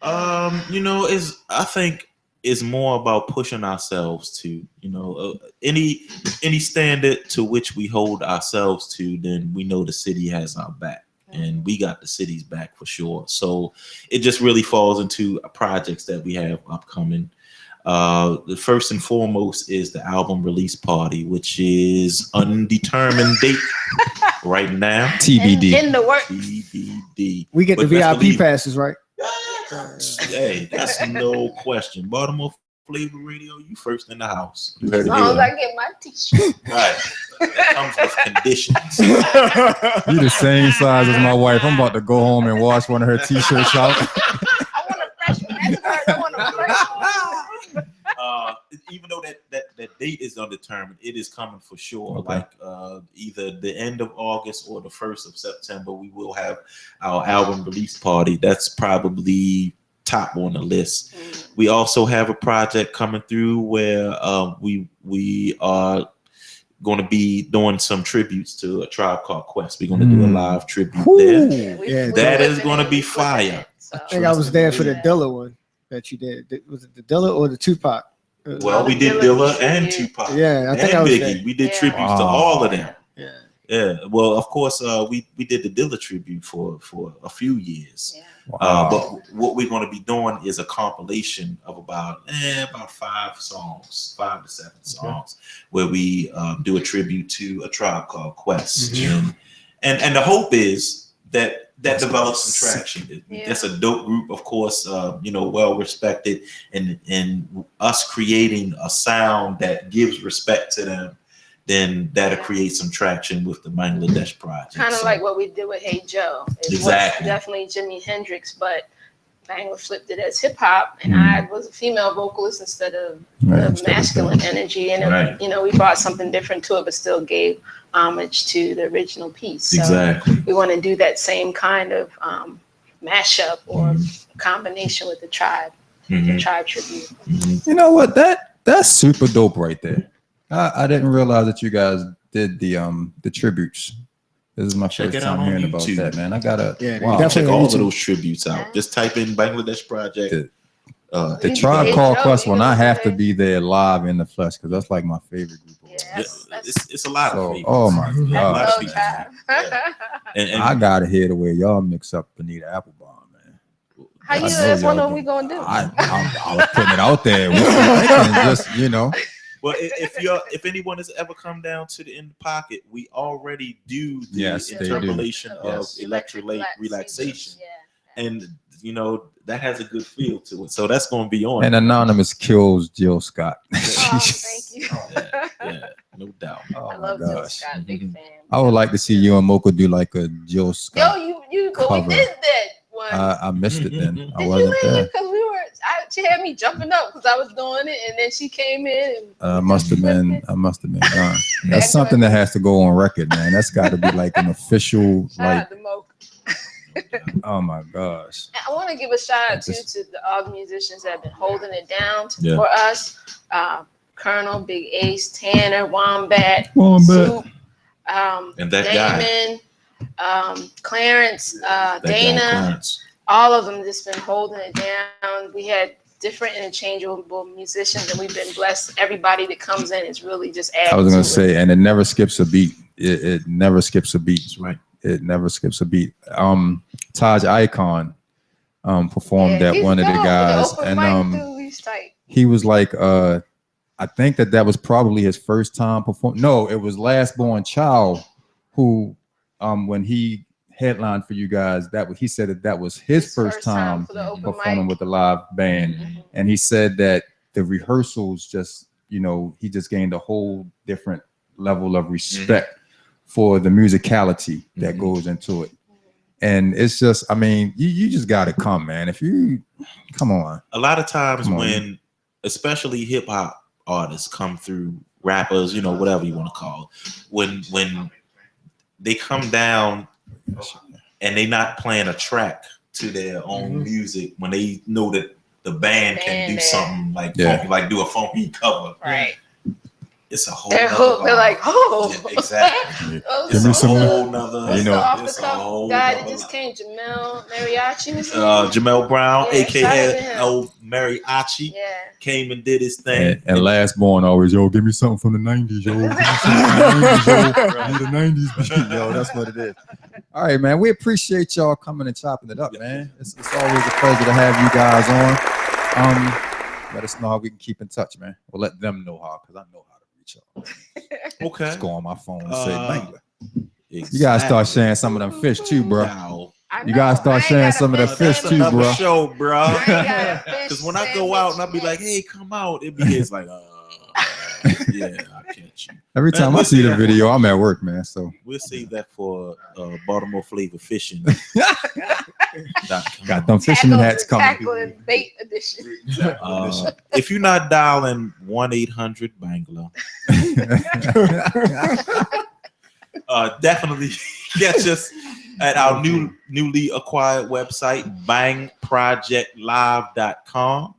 C: I think it's more about pushing ourselves to, any standard to which we hold ourselves to, then we know the city has our back, and we got the city's back for sure. So it just really falls into projects that we have upcoming. The first and foremost is the album release party, which is undetermined date right now.
A: TBD.
D: In the work.
C: TBD.
B: We get the VIP passes, right?
C: Hey, that's no question. Baltimore Flava Radio, you first in the house. You heard
D: As
C: it
D: long as
C: here.
D: I get my t-shirt.
C: Right. That comes with conditions.
A: You the same size as my wife. I'm about to go home and wash one of her t-shirts out.
D: I want a fresh one. That's right. I want a fresh one.
C: Even though that date is undetermined, it is coming for sure.
A: Okay.
C: Like either the end of August or the 1st of September, we will have our album release party. That's probably top on the list. We also have a project coming through where we are going to be doing some tributes to A Tribe Called Quest. We're going to do a live tribute there.
B: Yeah,
C: That is going to be fire.
B: I think I was there for the Dilla one that you did. Was it the Dilla or the Tupac?
C: Well, we did Dilla and Tupac.
B: Yeah, I think
C: and
B: I was
C: Biggie.
B: there.
C: We did tributes to all of them.
B: Yeah.
C: Yeah. Well, of course, we did the Dilla tribute for a few years.
D: Yeah.
C: But what we're going to be doing is a compilation of about 5 to 7 songs, where we do a tribute to A Tribe Called Quest. And the hope is that develops some traction. That's a dope group, of course, well respected, and us creating a sound that gives respect to them, then that'll create some traction with the Bangladesh project.
D: Kind of like what we did with Hey Joe. It
C: Exactly.
D: was definitely Jimi Hendrix, but Bangla flipped it as hip hop, and I was a female vocalist instead of the masculine energy, and we brought something different to it, but still gave homage to the original piece. So
C: Exactly.
D: we want to do that same kind of mashup or combination with the tribe, the tribe tribute.
A: You know what? That's super dope right there. I didn't realize that you guys did the tributes. This is my first time hearing about that, man. I gotta
C: check all of those tributes out. Just type in Bangladesh Project.
A: The Tribe Called Quest one. I have to be there live in the flesh because that's like my favorite group.
C: It's a lot of favorites.
A: Oh my god!
C: And
A: I gotta hear the way y'all mix up Bonita Applebomb, man.
D: How you know that's one of them we gonna do?
A: I was putting it out there. Just
C: Well, if anyone has ever come down to the In the Pocket, we already do the interpolation of electrolyte relaxation, and that has a good feel to it. So that's going to be on.
A: And Anonymous kills Jill Scott.
D: Oh, thank you.
C: No doubt.
A: Oh
D: I
A: my
D: love Jill
A: gosh.
D: Scott, big fan.
A: I would like to see you and Mocha do like a Jill Scott.
D: Yo, but we
A: cover.
D: did that one.
A: I missed it then. I
D: Did
A: wasn't
D: you leave?
A: there.
D: Because she had me jumping up because I was doing it, and then she came in. And
A: I must have been gone. That's something that has to go on record, man. That's got to be like an official,
D: Shout
A: like,
D: out to Mocha.
A: oh my gosh.
D: I want to give a shout out to all the musicians that have been holding it down for us. Colonel, Big Ace, Tanner, Wombat, Soup,
C: and that
D: Damon, Clarence, Dana,
C: Clarence.
D: all of them just been holding it down. We had different interchangeable musicians, and we've been blessed. Everybody that comes in is really just adding.
A: I was going to say, and it never skips a beat. It never skips a beat.
C: That's right.
A: It never skips a beat. Taj Icon performed at one of the guys, and he was like, I think that was probably his first time performing. No, it was Last Born Child who, when he headlined for you guys, he said that was his first time performing with the live band, and he said that the rehearsals just, he just gained a whole different level of respect for the musicality that goes into it. And it's just, I mean, you just got to come, man. If you come on.
C: A lot of times when, especially hip hop artists come through, rappers, whatever you want to call it, when they come down and they not playing a track to their own music, when they know that the band can do something like funky, like do a funky cover.
D: Right.
C: It's a whole.
D: They're like, oh,
C: yeah, exactly.
A: Give me some
C: whole nother.
D: Off the cuff guy that just came, Jamel Mariachi.
C: Jamel Brown, aka old Mariachi, came and did his thing.
A: And Last Born always, yo, give me something from the 90s, yo. The 90s, yo, that's what it is. All right, man. We appreciate y'all coming and chopping it up, man. It's always a pleasure to have you guys on. Let us know how we can keep in touch, man. We'll let them know how, because I know how to reach y'all.
C: Okay.
A: Just go on my phone and say Bangla.
C: Exactly.
A: You gotta start sharing some of them fish too, bro.
C: Wow.
A: You gotta start sharing some of that fish too, bro.
C: Show, bro. Because when I go out and I be like, "Hey, come out," it's like, yeah, I catch you.
A: Every time I see the video, I'm at work, man. So
C: we'll save that for Baltimore Flava Fishing.
A: Got them fisherman hats coming.
D: Tackle and bait edition.
C: If you're not dialing 1-800 Bangla, definitely catch us at our newly acquired website, bangprojectlive.com.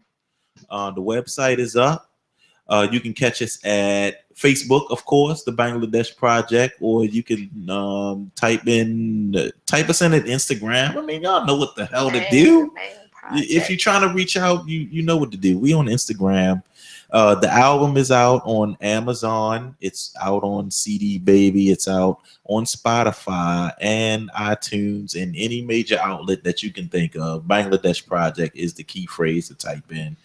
C: The website is up. You can catch us at Facebook, of course, the Bangladesh Project, or you can type us in at Instagram. I mean, y'all know what the hell to do. If you're trying to reach out, you know what to do. We on Instagram. The album is out on Amazon. It's out on CD Baby. It's out on Spotify and iTunes and any major outlet that you can think of. Bangladesh Project is the key phrase to type in.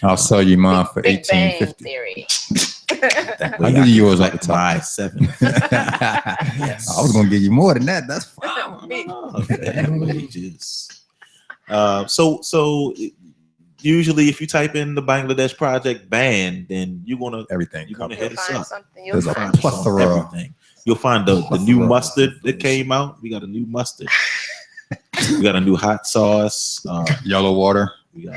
A: I'll sell you mine for $18.50. I'll give you yours like the top 7. Yes. I was gonna give you more than that. That's fine.
C: So usually, if you type in the Bangladesh Project band, then you're gonna hit us up.
A: There's a plethora of
C: everything. You'll find the new mustard that came out. We got a new mustard. We got a new hot sauce.
A: Yellow water.
C: We got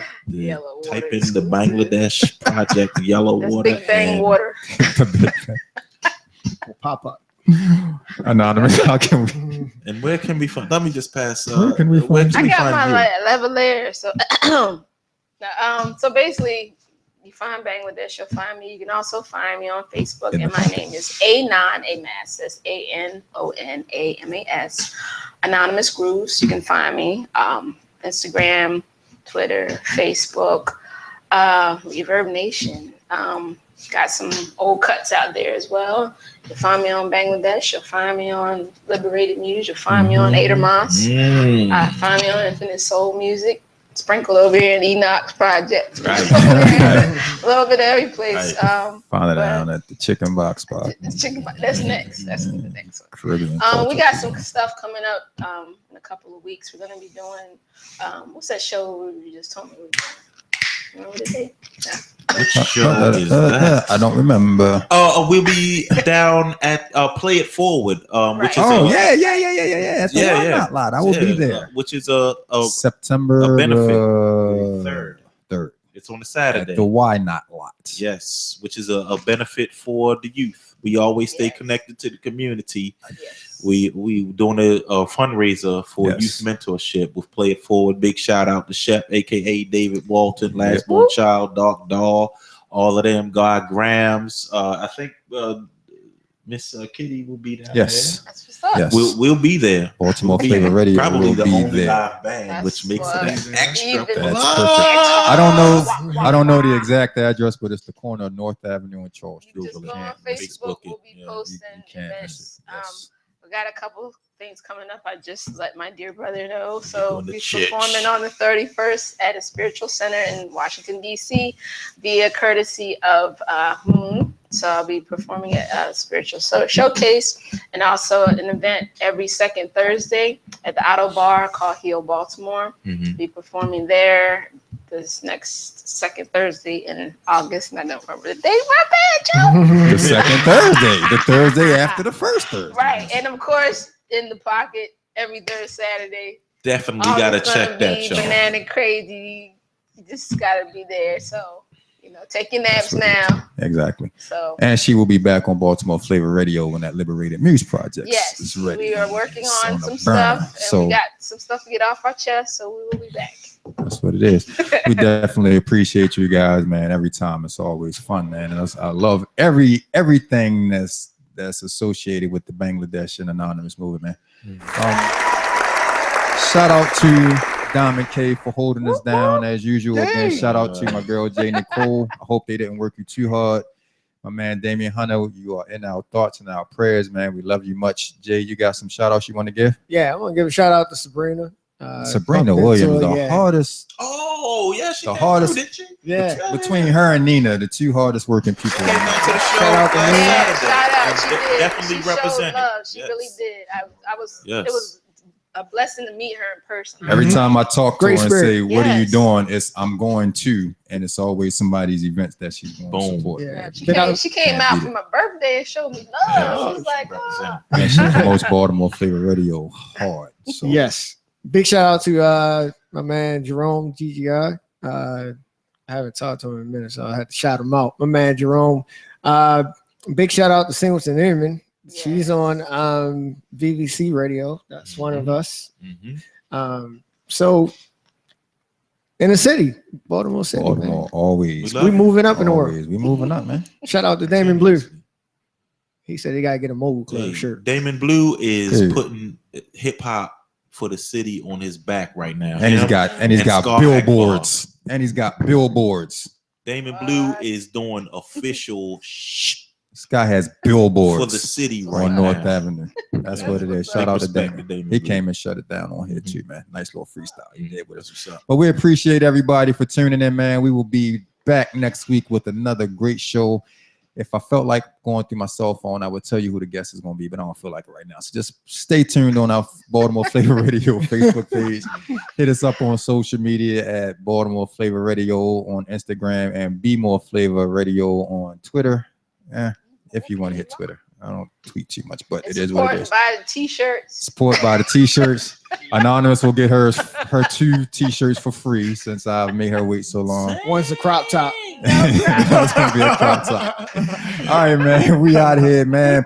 C: type in the Bangladesh Project yellow water.
D: Big Bang water.
B: Pop up.
A: Anonymous. How can we?
C: And where can we find? Let me just pass.
A: Where can we find?
D: I got my lavalier. So, so basically, you find Bangladesh, you'll find me. You can also find me on Facebook, and my name is Amas. That's ANONAMAS. Anonymous Grooves. You can find me. Instagram, Twitter, Facebook, Reverb Nation. Got some old cuts out there as well. You'll find me on Bangladesh. You'll find me on Liberated News. You'll find me on Adermas. Find me on Infinite Soul Music. Sprinkle over here in Enoch's Project. Right. A little bit of every place.
A: Right. Find it down at the Chicken Box spot.
D: That's next. That's the next one. We got some stuff coming up in a couple of weeks. We're going to be doing, what's that show you just told me? Remember the date? Yeah.
C: Which show is that?
A: I don't remember.
C: We'll be down at Play It Forward, which is
A: yeah. At the Why Not lot. I will be there.
C: Which is a
A: September
C: a benefit.
A: 3rd.
C: It's on a Saturday.
A: At the Why Not lot.
C: Yes, which is a benefit for the youth. We always stay connected to the community.
D: Yes.
C: We doing a fundraiser for youth mentorship with Play It Forward. Big shout out to Shep, aka David Walton, last born child, Doc Doll, all of them, God Grams. I think Miss Kitty will be down there.
D: That's what's up.
A: Yes.
C: We'll be there.
A: Baltimore Flava Radio
C: probably
A: will
C: the
A: be
C: only
A: there.
C: live band, which makes it extra.
A: That's perfect. I don't know the exact address, but it's the corner of North Avenue and Charles Street.
D: Just go on Facebook. We'll be posting events. We got a couple things coming up. I just let my dear brother know. So we're performing on the 31st at a spiritual center in Washington, D.C. via courtesy of Moon. So I'll be performing at a spiritual showcase and also an event every second Thursday at the Auto Bar called Heal Baltimore. Be performing there this next second Thursday in August. And I don't remember the date. My bad, Joe.
A: The second Thursday. The Thursday after the first Thursday.
D: Right. And of course, in the pocket every third Saturday.
C: Definitely got to check that show.
D: Banana crazy. You just got to be there. So, take your naps now.
A: Exactly.
D: So,
A: and she will be back on Baltimore Flava Radio when that Liberated Muse project is ready.
D: We are working on some stuff, and we got some stuff to get off our chest, so we will be back.
A: That's what it is. We definitely appreciate you guys, man. Every time, it's always fun, man. And I love everything that's associated with the Bangladesh and Anonymous movement, man. Shout out to Diamond K for holding us down as usual. Again, shout out to my girl Jay Nicole. I hope they didn't work you too hard. My man Damian Hunter, you are in our thoughts and our prayers, man. We love you much. Jay, you got some shout outs you want to give?
B: Yeah, I want to give a shout out to Sabrina.
A: Sabrina Williams, the hardest.
C: Oh, yeah, she
A: the hardest.
C: Didn't she?
B: Yeah,
A: between her and Nina, the two hardest working people.
C: Shout out to
D: Nina. Shout out. She did.
C: Definitely represented.
D: She really did. I was. It was a blessing to meet her in person.
A: Every time I talk to her and say, "What are you doing?" It's I'm going to, and it's always somebody's events that she's going to support.
D: Yeah, she came out for my birthday and showed me love. She was like, "Oh."
A: And she promotes Baltimore Flava Radio hard. So.
B: Yes, big shout out to my man Jerome GGI. I haven't talked to him in a minute, so I had to shout him out. My man Jerome. Big shout out to Singleton Inman. Yeah. She's on VVC Radio. That's one of us. So in the city, Baltimore City.
A: Baltimore, man. Always.
B: We moving up in the world.
A: We moving up, man.
B: Shout out to Damon Blue. He said he gotta get a Mobile Club shirt.
C: Damon Blue is putting hip hop for the city on his back right now.
A: And he's got billboards. And he's got billboards.
C: Damon Blue is doing official
A: This guy has billboards
C: for the city right
A: on
C: now.
A: North Avenue. That's what it is. Shout out to Damon. He came and shut it down on here too, man. Nice little freestyle you did with us. But we appreciate everybody for tuning in, man. We will be back next week with another great show. If I felt like going through my cell phone, I would tell you who the guest is going to be, but I don't feel like it right now. So just stay tuned on our Baltimore Flava Radio Facebook page. Hit us up on social media at Baltimore Flava Radio on Instagram and Be More Flava Radio on Twitter. If you want to hit Twitter. I don't tweet too much, but it is what it is.
D: Support by the t-shirts.
A: Support by the t-shirts. Anonymous will get her 2 t-shirts for free since I've made her wait so long.
B: One's a crop top.
A: That's going to be a crop top. All right, man. We out here, man.